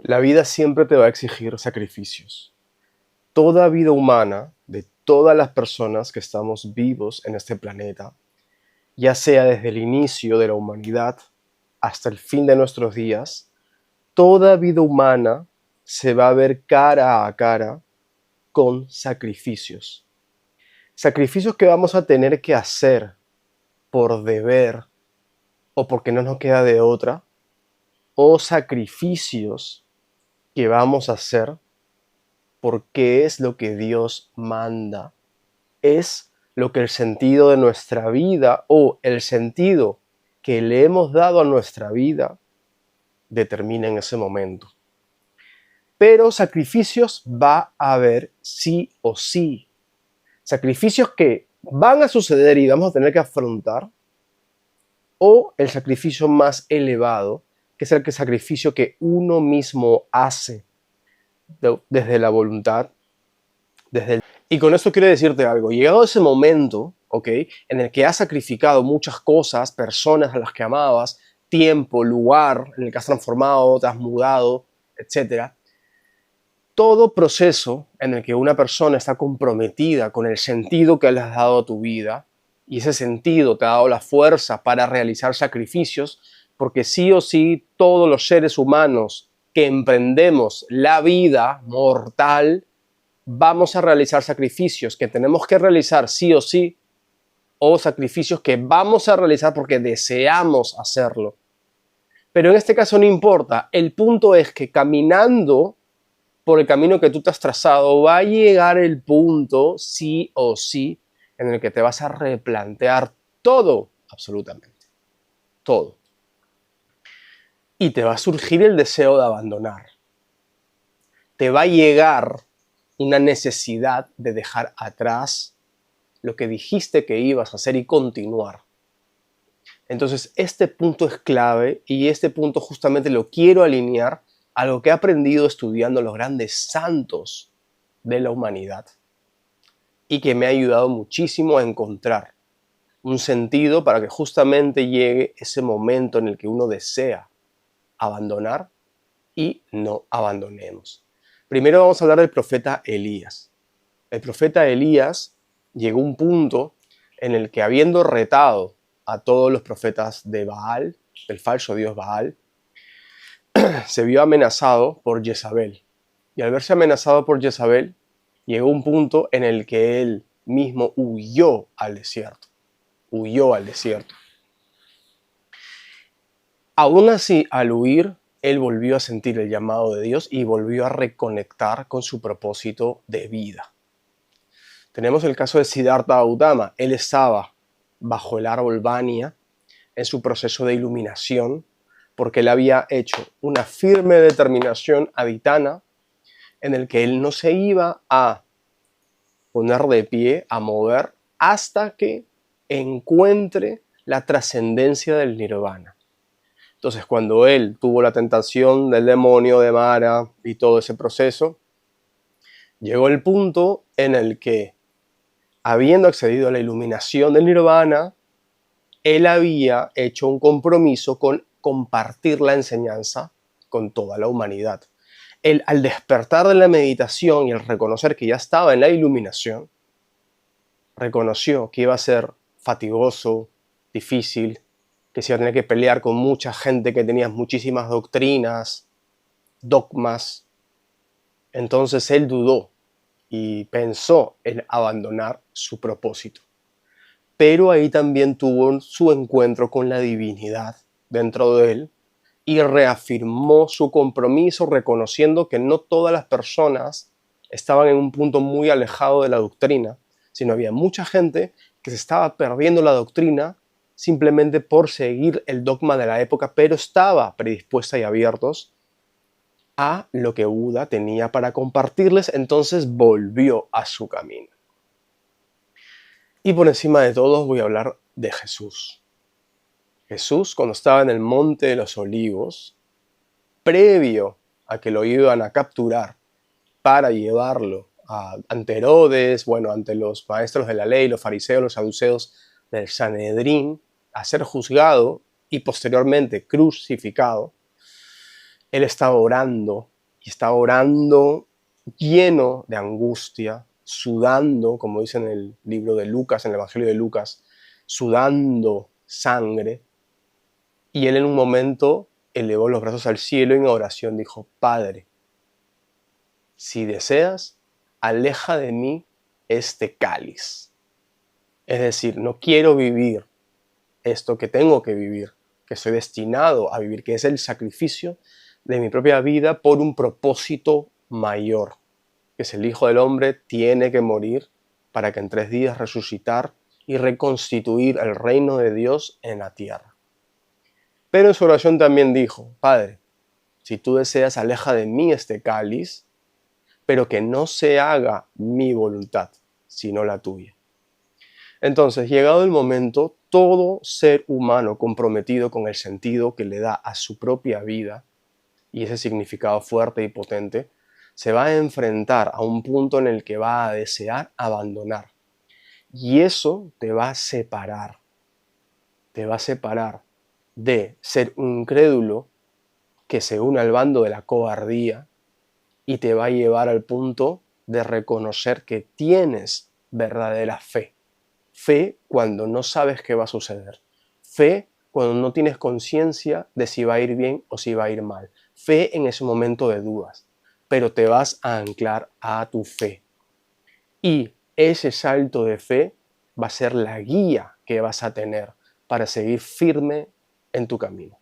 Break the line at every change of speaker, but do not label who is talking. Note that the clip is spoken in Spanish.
La vida siempre te va a exigir sacrificios. Toda vida humana, de todas las personas que estamos vivos en este planeta, ya sea desde el inicio de la humanidad hasta el fin de nuestros días, toda vida humana se va a ver cara a cara con sacrificios. Sacrificios que vamos a tener que hacer por deber o porque no nos queda de otra, o sacrificios que vamos a hacer porque es lo que Dios manda, es lo que el sentido de nuestra vida o el sentido que le hemos dado a nuestra vida determina en ese momento. Pero sacrificios va a haber sí o sí. Sacrificios que van a suceder y vamos a tener que afrontar, o el sacrificio más elevado, que es el sacrificio que uno mismo hace desde la voluntad, Y con esto quiero decirte algo. Llegado ese momento, ¿ok?, en el que has sacrificado muchas cosas, personas a las que amabas, tiempo, lugar en el que has transformado, te has mudado, etc. Todo proceso en el que una persona está comprometida con el sentido que le has dado a tu vida, y ese sentido te ha dado la fuerza para realizar sacrificios, porque sí o sí todos los seres humanos que emprendemos la vida mortal vamos a realizar sacrificios que tenemos que realizar sí o sí, o sacrificios que vamos a realizar porque deseamos hacerlo. Pero en este caso no importa. El punto es que caminando por el camino que tú te has trazado va a llegar el punto sí o sí en el que te vas a replantear todo, absolutamente, todo. Y te va a surgir el deseo de abandonar. Te va a llegar una necesidad de dejar atrás lo que dijiste que ibas a hacer y continuar. Entonces, este punto es clave y este punto justamente lo quiero alinear a lo que he aprendido estudiando los grandes santos de la humanidad y que me ha ayudado muchísimo a encontrar un sentido para que justamente llegue ese momento en el que uno desea abandonar y no abandonemos. Primero vamos a hablar del profeta Elías. El profeta Elías llegó a un punto en el que, habiendo retado a todos los profetas de Baal, del falso dios Baal, se vio amenazado por Jezabel. Y al verse amenazado por Jezabel, llegó a un punto en el que él mismo huyó al desierto. Huyó al desierto. Aún así, al huir, él volvió a sentir el llamado de Dios y volvió a reconectar con su propósito de vida. Tenemos el caso de Siddhartha Gautama. Él estaba bajo el árbol Vanya en su proceso de iluminación porque él había hecho una firme determinación aditana en el que él no se iba a poner de pie, a mover, hasta que encuentre la trascendencia del nirvana. Entonces, cuando él tuvo la tentación del demonio de Mara y todo ese proceso, llegó el punto en el que, habiendo accedido a la iluminación del nirvana, él había hecho un compromiso con compartir la enseñanza con toda la humanidad. Él, al despertar de la meditación y al reconocer que ya estaba en la iluminación, reconoció que iba a ser fatigoso, difícil, que se iba a tener que pelear con mucha gente que tenía muchísimas doctrinas, dogmas. Entonces él dudó y pensó en abandonar su propósito. Pero ahí también tuvo su encuentro con la divinidad dentro de él y reafirmó su compromiso, reconociendo que no todas las personas estaban en un punto muy alejado de la doctrina, sino había mucha gente que se estaba perdiendo la doctrina simplemente por seguir el dogma de la época, pero estaba predispuesta y abiertos a lo que Buda tenía para compartirles. Entonces volvió a su camino. Y por encima de todo voy a hablar de Jesús. Jesús, cuando estaba en el Monte de los Olivos, previo a que lo iban a capturar para llevarlo ante Herodes, ante los maestros de la ley, los fariseos, los saduceos del Sanedrín, a ser juzgado y posteriormente crucificado, él estaba orando y está orando lleno de angustia, sudando, como dice en el libro de Lucas, en el Evangelio de Lucas, sudando sangre. Y él en un momento elevó los brazos al cielo y en oración dijo: Padre, si deseas, aleja de mí este cáliz. Es decir, no quiero vivir esto que tengo que vivir, que soy destinado a vivir, que es el sacrificio de mi propia vida por un propósito mayor, que es el Hijo del Hombre tiene que morir para que en 3 días resucitar y reconstituir el reino de Dios en la tierra. Pero en su oración también dijo: Padre, si tú deseas, aleja de mí este cáliz, pero que no se haga mi voluntad, sino la tuya. Entonces, llegado el momento, todo ser humano comprometido con el sentido que le da a su propia vida, y ese significado fuerte y potente, se va a enfrentar a un punto en el que va a desear abandonar. Y eso te va a separar de ser un crédulo que se une al bando de la cobardía, y te va a llevar al punto de reconocer que tienes verdadera fe. Fe cuando no sabes qué va a suceder. Fe cuando no tienes conciencia de si va a ir bien o si va a ir mal. Fe en ese momento de dudas. Pero te vas a anclar a tu fe. Y ese salto de fe va a ser la guía que vas a tener para seguir firme en tu camino.